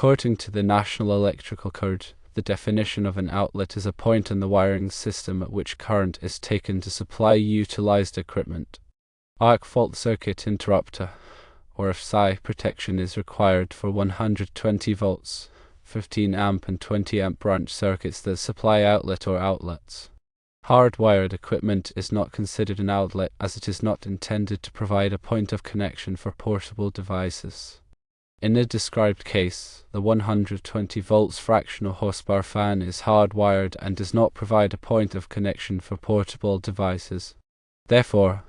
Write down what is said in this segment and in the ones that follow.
According to the National Electrical Code, the definition of an outlet is a point in the wiring system at which current is taken to supply utilized equipment. Arc fault circuit interrupter, or AFCI protection, is required for 120 volts, 15 amp and 20 amp branch circuits that supply outlet or outlets. Hardwired equipment is not considered an outlet as it is not intended to provide a point of connection for portable devices. In the described case, the 120 volts fractional horsepower fan is hardwired and does not provide a point of connection for portable devices. Therefore,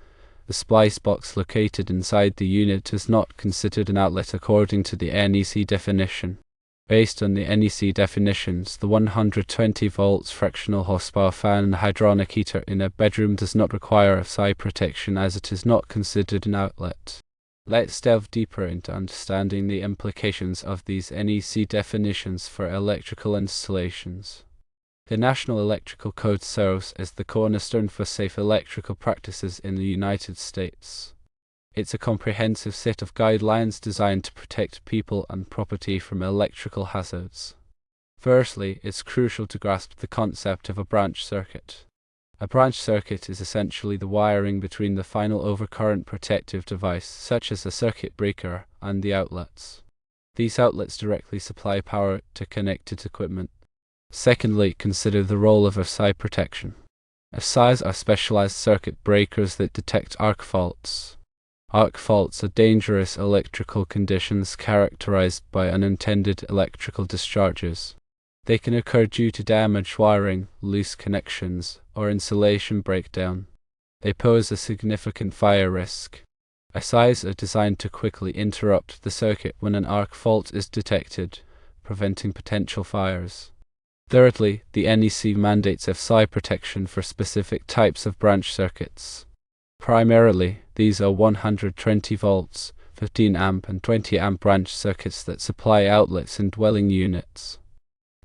the splice box located inside the unit is not considered an outlet according to the NEC definition. Based on the NEC definitions, the 120 volts fractional horsepower fan and hydronic heater in a bedroom does not require AFCI protection as it is not considered an outlet. Let's delve deeper into understanding the implications of these NEC definitions for electrical installations. The National Electrical Code serves as the cornerstone for safe electrical practices in the United States. It's a comprehensive set of guidelines designed to protect people and property from electrical hazards. Firstly, it's crucial to grasp the concept of a branch circuit. A branch circuit is essentially the wiring between the final overcurrent protective device, such as a circuit breaker, and the outlets. These outlets directly supply power to connected equipment. Secondly, consider the role of AFCI protection. AFCIs are specialized circuit breakers that detect arc faults. Arc faults are dangerous electrical conditions characterized by unintended electrical discharges. They can occur due to damaged wiring, loose connections, or insulation breakdown. They pose a significant fire risk. AFCIs are designed to quickly interrupt the circuit when an arc fault is detected, preventing potential fires. Thirdly, the NEC mandates AFCI protection for specific types of branch circuits. Primarily, these are 120 volts, 15 amp and 20 amp branch circuits that supply outlets in dwelling units.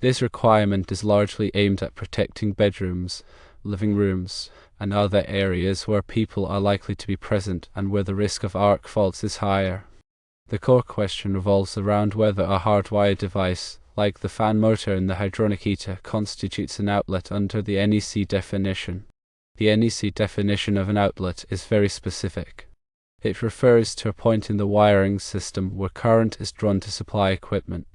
This requirement is largely aimed at protecting bedrooms, living rooms, and other areas where people are likely to be present and where the risk of arc faults is higher. The core question revolves around whether a hardwired device, like the fan motor in the hydronic heater, constitutes an outlet under the NEC definition. The NEC definition of an outlet is very specific. It refers to a point in the wiring system where current is drawn to supply equipment.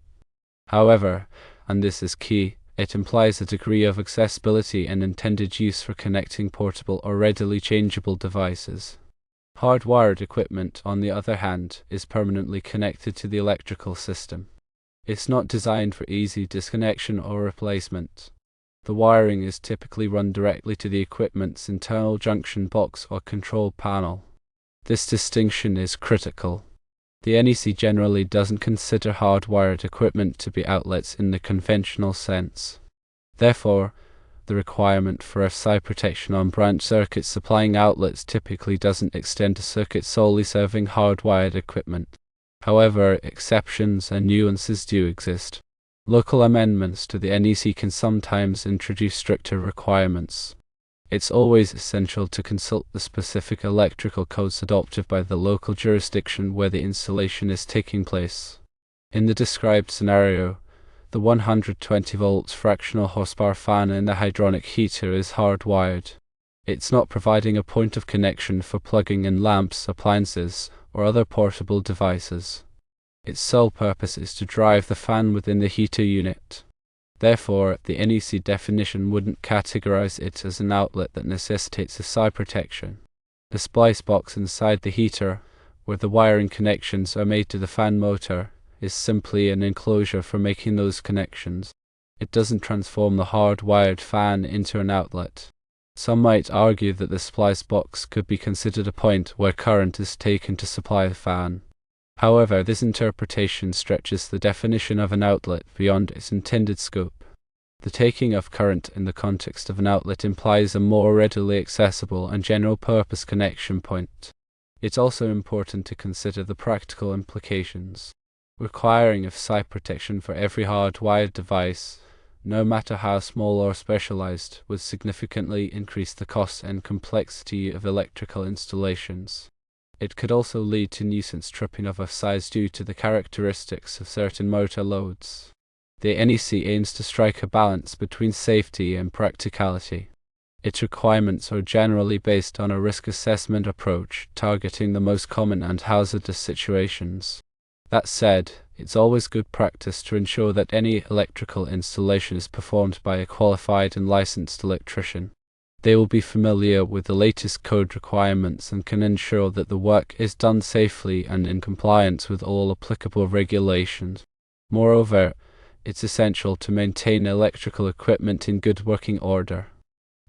However, and this is key, it implies a degree of accessibility and intended use for connecting portable or readily changeable devices. Hardwired equipment, on the other hand, is permanently connected to the electrical system. It's not designed for easy disconnection or replacement. The wiring is typically run directly to the equipment's internal junction box or control panel. This distinction is critical. The NEC generally doesn't consider hardwired equipment to be outlets in the conventional sense. Therefore, the requirement for AFCI protection on branch circuits supplying outlets typically doesn't extend to circuits solely serving hardwired equipment. However, exceptions and nuances do exist. Local amendments to the NEC can sometimes introduce stricter requirements. It's always essential to consult the specific electrical codes adopted by the local jurisdiction where the installation is taking place. In the described scenario, the 120 volts fractional horsepower fan in the hydronic heater is hardwired. It's not providing a point of connection for plugging in lamps, appliances, or other portable devices. Its sole purpose is to drive the fan within the heater unit. Therefore, the NEC definition wouldn't categorize it as an outlet that necessitates AFCI protection. The splice box inside the heater, where the wiring connections are made to the fan motor, is simply an enclosure for making those connections. It doesn't transform the hard-wired fan into an outlet. Some might argue that the splice box could be considered a point where current is taken to supply the fan. However, this interpretation stretches the definition of an outlet beyond its intended scope. The taking of current in the context of an outlet implies a more readily accessible and general-purpose connection point. It's also important to consider the practical implications. Requiring AFCI protection for every hardwired device, no matter how small or specialized, would significantly increase the cost and complexity of electrical installations. It could also lead to nuisance tripping of AFCIs due to the characteristics of certain motor loads. The NEC aims to strike a balance between safety and practicality. Its requirements are generally based on a risk assessment approach, targeting the most common and hazardous situations. That said, it's always good practice to ensure that any electrical installation is performed by a qualified and licensed electrician. They will be familiar with the latest code requirements and can ensure that the work is done safely and in compliance with all applicable regulations. Moreover, it's essential to maintain electrical equipment in good working order.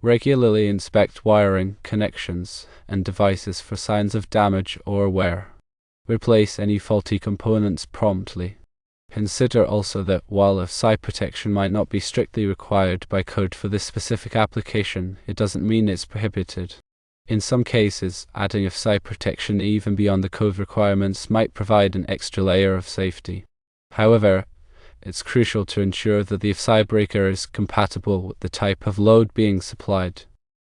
Regularly inspect wiring, connections, and devices for signs of damage or wear. Replace any faulty components promptly. Consider also that while AFCI protection might not be strictly required by code for this specific application, it doesn't mean it's prohibited. In some cases, adding AFCI protection even beyond the code requirements might provide an extra layer of safety. However, it's crucial to ensure that the AFCI breaker is compatible with the type of load being supplied.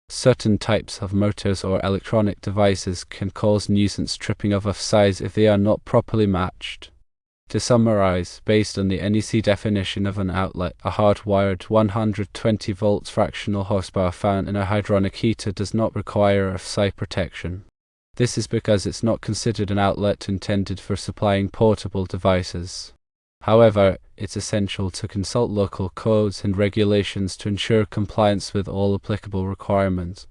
Certain types of motors or electronic devices can cause nuisance tripping of AFCIs if they are not properly matched. To summarize, based on the NEC definition of an outlet, a hardwired 120 volts fractional horsepower fan in a hydronic heater does not require AFCI protection. This is because it's not considered an outlet intended for supplying portable devices. However, it's essential to consult local codes and regulations to ensure compliance with all applicable requirements.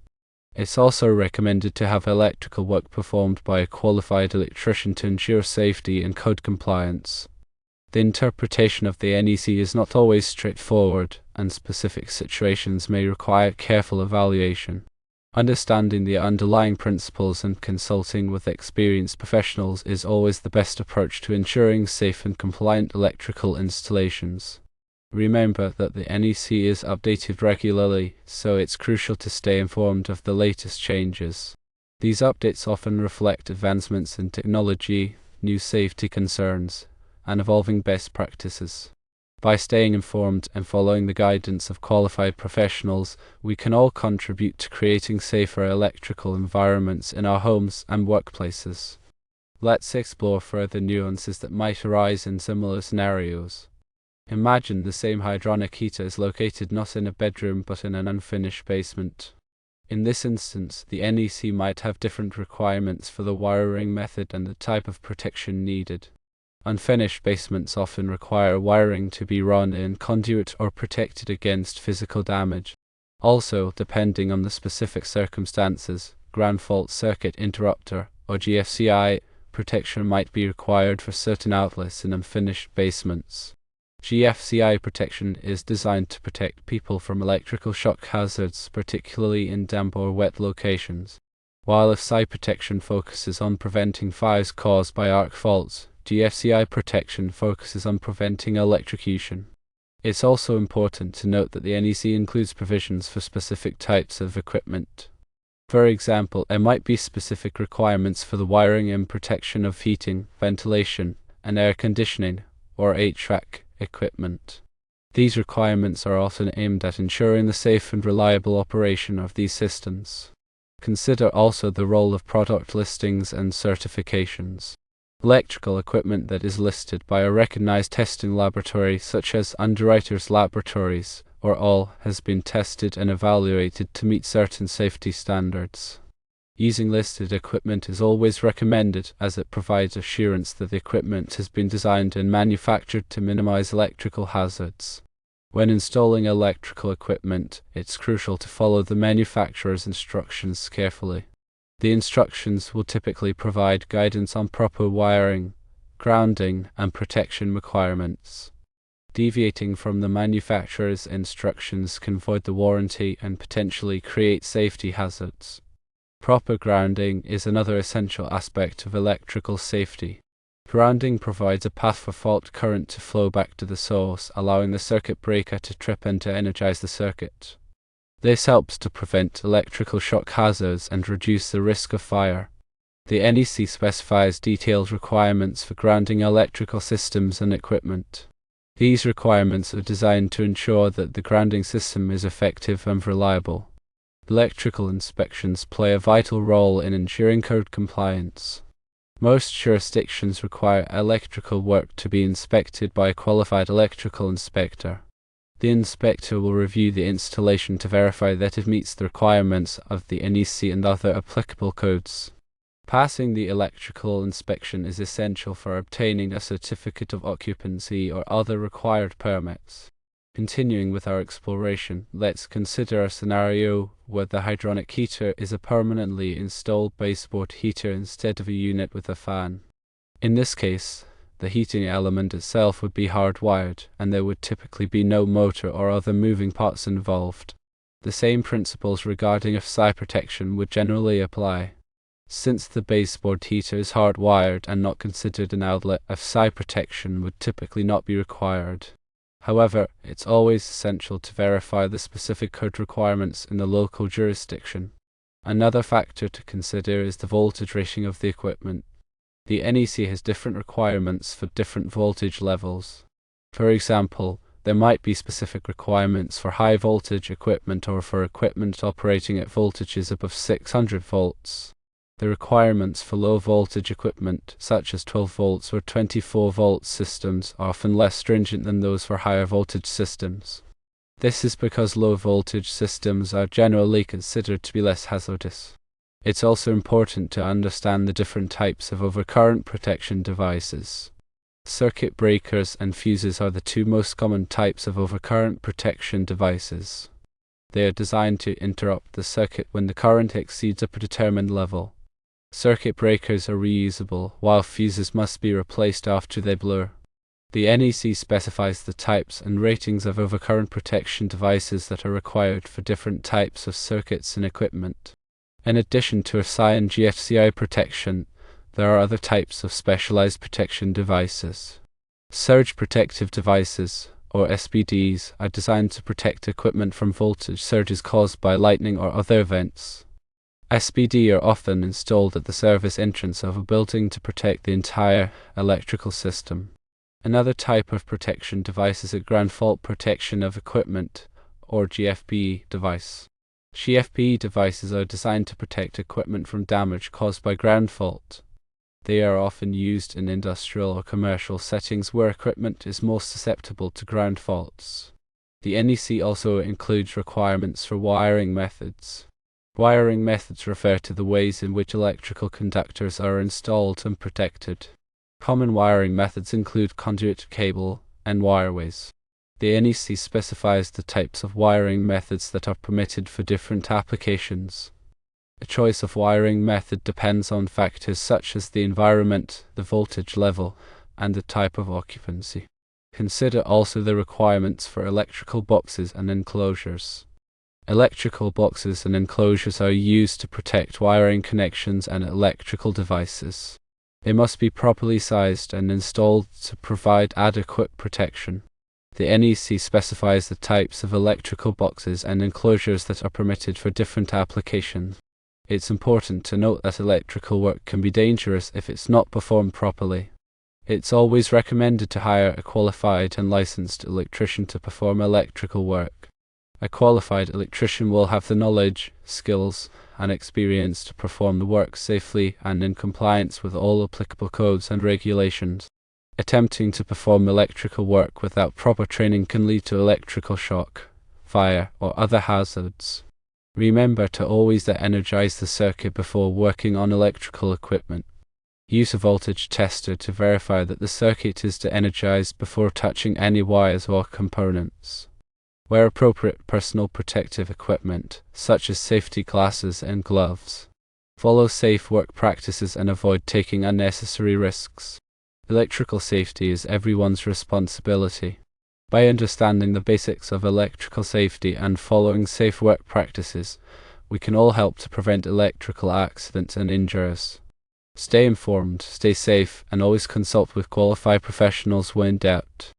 It's also recommended to have electrical work performed by a qualified electrician to ensure safety and code compliance. The interpretation of the NEC is not always straightforward, and specific situations may require careful evaluation. Understanding the underlying principles and consulting with experienced professionals is always the best approach to ensuring safe and compliant electrical installations. Remember that the NEC is updated regularly, so it's crucial to stay informed of the latest changes. These updates often reflect advancements in technology, new safety concerns, and evolving best practices. By staying informed and following the guidance of qualified professionals, we can all contribute to creating safer electrical environments in our homes and workplaces. Let's explore further nuances that might arise in similar scenarios. Imagine the same hydronic heater is located not in a bedroom but in an unfinished basement. In this instance, the NEC might have different requirements for the wiring method and the type of protection needed. Unfinished basements often require wiring to be run in conduit or protected against physical damage. Also, depending on the specific circumstances, ground fault circuit interrupter, or GFCI, protection might be required for certain outlets in unfinished basements. GFCI protection is designed to protect people from electrical shock hazards, particularly in damp or wet locations. While AFCI protection focuses on preventing fires caused by arc faults, GFCI protection focuses on preventing electrocution. It's also important to note that the NEC includes provisions for specific types of equipment. For example, there might be specific requirements for the wiring and protection of heating, ventilation, and air conditioning, or HVAC, equipment. These requirements are often aimed at ensuring the safe and reliable operation of these systems. Consider also the role of product listings and certifications. Electrical equipment that is listed by a recognized testing laboratory such as Underwriters Laboratories or all has been tested and evaluated to meet certain safety standards. Using listed equipment is always recommended as it provides assurance that the equipment has been designed and manufactured to minimize electrical hazards. When installing electrical equipment, it's crucial to follow the manufacturer's instructions carefully. The instructions will typically provide guidance on proper wiring, grounding, and protection requirements. Deviating from the manufacturer's instructions can void the warranty and potentially create safety hazards. Proper grounding is another essential aspect of electrical safety. Grounding provides a path for fault current to flow back to the source, allowing the circuit breaker to trip and to energize the circuit. This helps to prevent electrical shock hazards and reduce the risk of fire. The NEC specifies detailed requirements for grounding electrical systems and equipment. These requirements are designed to ensure that the grounding system is effective and reliable. Electrical inspections play a vital role in ensuring code compliance. Most jurisdictions require electrical work to be inspected by a qualified electrical inspector. The inspector will review the installation to verify that it meets the requirements of the NEC and other applicable codes. Passing the electrical inspection is essential for obtaining a certificate of occupancy or other required permits. Continuing with our exploration, let's consider a scenario where the hydronic heater is a permanently installed baseboard heater instead of a unit with a fan. In this case, the heating element itself would be hardwired, and there would typically be no motor or other moving parts involved. The same principles regarding AFCI protection would generally apply. Since the baseboard heater is hardwired and not considered an outlet, AFCI protection would typically not be required. However, it's always essential to verify the specific code requirements in the local jurisdiction. Another factor to consider is the voltage rating of the equipment. The NEC has different requirements for different voltage levels. For example, there might be specific requirements for high voltage equipment or for equipment operating at voltages above 600 volts. The requirements for low voltage equipment, such as 12 volts or 24 volt systems, are often less stringent than those for higher voltage systems. This is because low voltage systems are generally considered to be less hazardous. It's also important to understand the different types of overcurrent protection devices. Circuit breakers and fuses are the two most common types of overcurrent protection devices. They are designed to interrupt the circuit when the current exceeds a predetermined level. Circuit breakers are reusable, while fuses must be replaced after they blur. The NEC specifies the types and ratings of overcurrent protection devices that are required for different types of circuits and equipment. In addition to AFCI and GFCI protection, there are other types of specialized protection devices. Surge protective devices, or SPDs, are designed to protect equipment from voltage surges caused by lightning or other events. SPD are often installed at the service entrance of a building to protect the entire electrical system. Another type of protection device is a ground fault protection of equipment, or GFP device. GFP devices are designed to protect equipment from damage caused by ground fault. They are often used in industrial or commercial settings where equipment is most susceptible to ground faults. The NEC also includes requirements for wiring methods. Wiring methods refer to the ways in which electrical conductors are installed and protected. Common wiring methods include conduit, cable, and wireways. The NEC specifies the types of wiring methods that are permitted for different applications. The choice of wiring method depends on factors such as the environment, the voltage level, and the type of occupancy. Consider also the requirements for electrical boxes and enclosures. Electrical boxes and enclosures are used to protect wiring connections and electrical devices. They must be properly sized and installed to provide adequate protection. The NEC specifies the types of electrical boxes and enclosures that are permitted for different applications. It's important to note that electrical work can be dangerous if it's not performed properly. It's always recommended to hire a qualified and licensed electrician to perform electrical work. A qualified electrician will have the knowledge, skills, and experience to perform the work safely and in compliance with all applicable codes and regulations. Attempting to perform electrical work without proper training can lead to electrical shock, fire, or other hazards. Remember to always energize the circuit before working on electrical equipment. Use a voltage tester to verify that the circuit is de-energized before touching any wires or components. Wear appropriate personal protective equipment, such as safety glasses and gloves. Follow safe work practices and avoid taking unnecessary risks. Electrical safety is everyone's responsibility. By understanding the basics of electrical safety and following safe work practices, we can all help to prevent electrical accidents and injuries. Stay informed, stay safe, and always consult with qualified professionals when in doubt.